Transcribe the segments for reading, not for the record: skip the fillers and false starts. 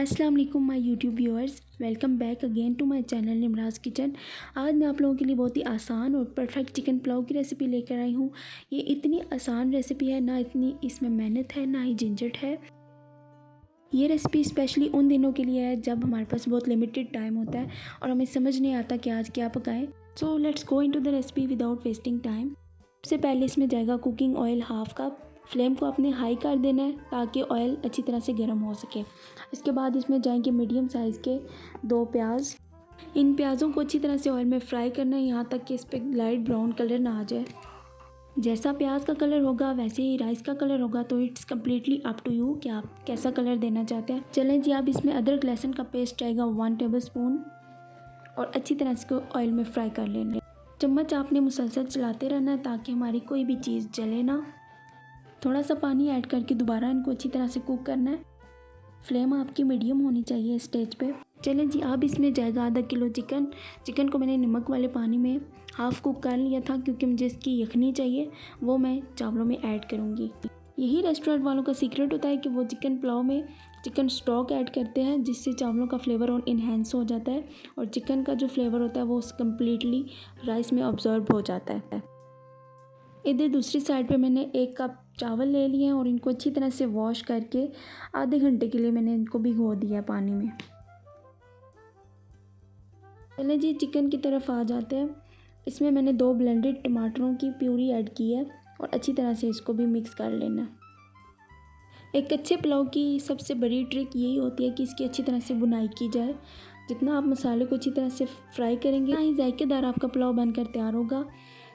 अस्सलाम वालेकुम my YouTube viewers, welcome back again to my channel Nimra's kitchen. आज मैं आप लोगों के लिए बहुत ही आसान और परफेक्ट चिकन पुलाव की रेसिपी लेकर आई हूँ। ये इतनी आसान रेसिपी है, ना इतनी इसमें मेहनत है ना ही झंझट है। ये रेसिपी स्पेशली उन दिनों के लिए है जब हमारे पास बहुत लिमिटेड टाइम होता है और हमें समझ नहीं आता कि आज क्या पकाएं। So let's go into the recipe without wasting time. सबसे पहले इसमें जाएगा cooking oil half cup. Flame को अपने हाई कर देना है ताकि ऑयल अच्छी तरह से गर्म हो सके। इसके बाद इसमें जाएंगे मीडियम साइज़ के 2 प्याज। इन प्याज़ों को अच्छी तरह से ऑयल में फ्राई करना है यहाँ तक कि इस पर लाइट ब्राउन कलर ना आ जाए। जैसा प्याज का कलर होगा वैसे ही राइस का कलर होगा, तो it's completely up to you कि आप कैसा कलर देना चाहते हैं। चलें जी, अब इसमें अदरक लहसुन का पेस्ट जाएगा 1 टेबल स्पून और अच्छी तरह से ऑयल में फ्राई कर लेंगे। चम्मच आपने मुसलसल चलाते रहना है ताकि हमारी कोई भी चीज़ जले ना। थोड़ा सा पानी ऐड करके दोबारा इनको अच्छी तरह से कुक करना है। फ्लेम आपकी मीडियम होनी चाहिए इस स्टेज पे। चलें जी, अब इसमें जाएगा आधा किलो चिकन को मैंने नमक वाले पानी में हाफ़ कुक कर लिया था क्योंकि मुझे इसकी यखनी चाहिए, वो मैं चावलों में ऐड करूँगी। यही रेस्टोरेंट वालों का सीक्रेट होता है कि वो चिकन पुलाव में चिकन स्टॉक ऐड करते हैं जिससे चावलों का फ्लेवर और इन्हेंस हो जाता है और चिकन का जो फ्लेवर होता है वो कम्प्लीटली राइस में ऑब्जर्व हो जाता है। इधर दूसरी साइड पे मैंने 1 कप चावल ले लिए हैं और इनको अच्छी तरह से वॉश करके आधे घंटे के लिए मैंने इनको भिगो दिया है पानी में। चलिए जी, चिकन की तरफ आ जाते हैं। इसमें मैंने 2 ब्लेंडेड टमाटरों की प्यूरी ऐड की है और अच्छी तरह से इसको भी मिक्स कर लेना। एक अच्छे पुलाव की सबसे बड़ी ट्रिक यही होती है कि इसकी अच्छी तरह से बुनाई की जाए। जितना आप मसाले को अच्छी तरह से फ्राई करेंगे, उतना ही जायकेदार आपका पुलाव बनकर तैयार होगा।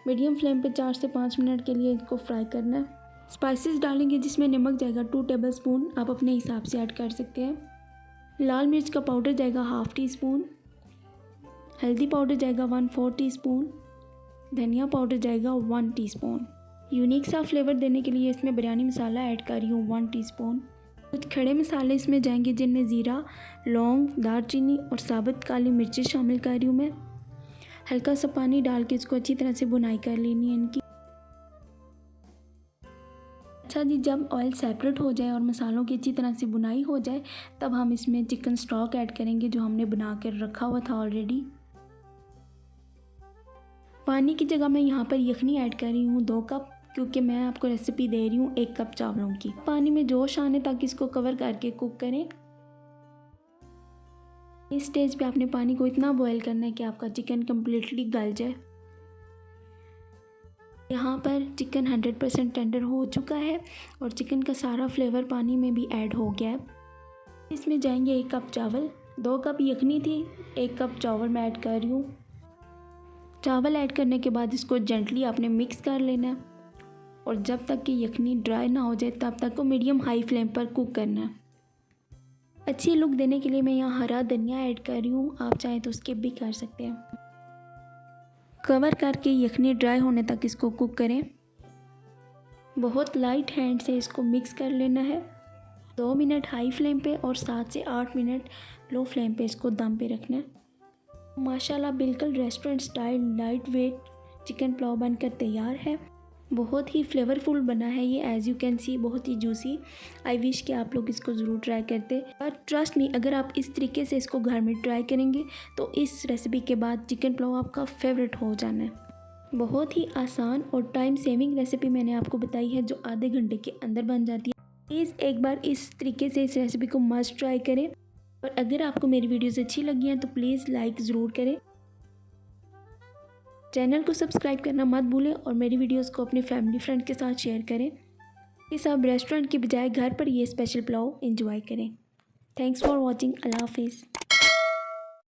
मीडियम फ्लेम पे 4 से 5 मिनट के लिए इसको फ्राई करना है। स्पाइसेस डालेंगे जिसमें नमक जाएगा 2 टेबल स्पून, आप अपने हिसाब से ऐड कर सकते हैं। लाल मिर्च का पाउडर जाएगा हाफ़ टी स्पून। हल्दी पाउडर जाएगा 1/4 टीस्पून। धनिया पाउडर जाएगा 1 टीस्पून। यूनिक सा फ्लेवर देने के लिए इसमें बिरयानी मसाला ऐड कर रही हूँ 1 टीस्पून। कुछ खड़े मसाले इसमें जाएंगे जिनमें ज़ीरा, लौंग, दालचीनी और साबुत काली मिर्ची शामिल कर रही हूँ मैं। हल्का सा पानी डाल के इसको अच्छी तरह से बुनाई कर लेनी है इनकी। अच्छा जी, जब ऑयल सेपरेट हो जाए और मसालों की अच्छी तरह से बुनाई हो जाए तब हम इसमें चिकन स्टॉक ऐड करेंगे जो हमने बना कर रखा हुआ था ऑलरेडी। पानी की जगह मैं यहाँ पर यखनी ऐड कर रही हूँ 2 कप, क्योंकि मैं आपको रेसिपी दे रही हूँ 1 कप चावलों की। पानी में जोश आने तक इसको कवर करके कुक करें। इस स्टेज पे आपने पानी को इतना बॉयल करना है कि आपका चिकन कम्प्लीटली गल जाए। यहाँ पर चिकन 100% टेंडर हो चुका है और चिकन का सारा फ्लेवर पानी में भी ऐड हो गया है। इसमें जाएंगे 1 कप चावल। 2 कप यखनी थी, 1 कप चावल मैं ऐड कर रही हूँ। चावल ऐड करने के बाद इसको जेंटली आपने मिक्स कर लेना है और जब तक कि यखनी ड्राई ना हो जाए तब तक को मीडियम हाई फ्लेम पर कुक करना है। अच्छी लुक देने के लिए मैं यहाँ हरा धनिया ऐड कर रही हूँ, आप चाहें तो स्किप भी कर सकते हैं। कवर करके यखनी ड्राई होने तक इसको कुक करें। बहुत लाइट हैंड से इसको मिक्स कर लेना है। 2 मिनट हाई फ्लेम पे और 7 से 8 मिनट लो फ्लेम पे इसको दम पे रखना है। माशाल्लाह बिल्कुल restaurant style light weight chicken pulao बनकर तैयार है। बहुत ही फ्लेवरफुल बना है ये, एज़ यू कैन सी बहुत ही जूसी। आई विश कि आप लोग इसको ज़रूर ट्राई करते। और ट्रस्ट मी, अगर आप इस तरीके से इसको घर में ट्राई करेंगे तो इस रेसिपी के बाद चिकन पुलाव आपका फेवरेट हो जाना है। बहुत ही आसान और टाइम सेविंग रेसिपी मैंने आपको बताई है जो आधे घंटे के अंदर बन जाती है। प्लीज़ एक बार इस तरीके से इस रेसिपी को मस्ट ट्राई करें और अगर आपको मेरी वीडियोज़ अच्छी लगी हैं तो प्लीज़ लाइक ज़रूर करें। चैनल को सब्सक्राइब करना मत भूलें और मेरी वीडियोस को अपने फैमिली फ्रेंड के साथ शेयर करें। इस आप रेस्टोरेंट की बजाय घर पर ये स्पेशल पुलाव एंजॉय करें। Thanks for watching. अल्लाह हाफिज़।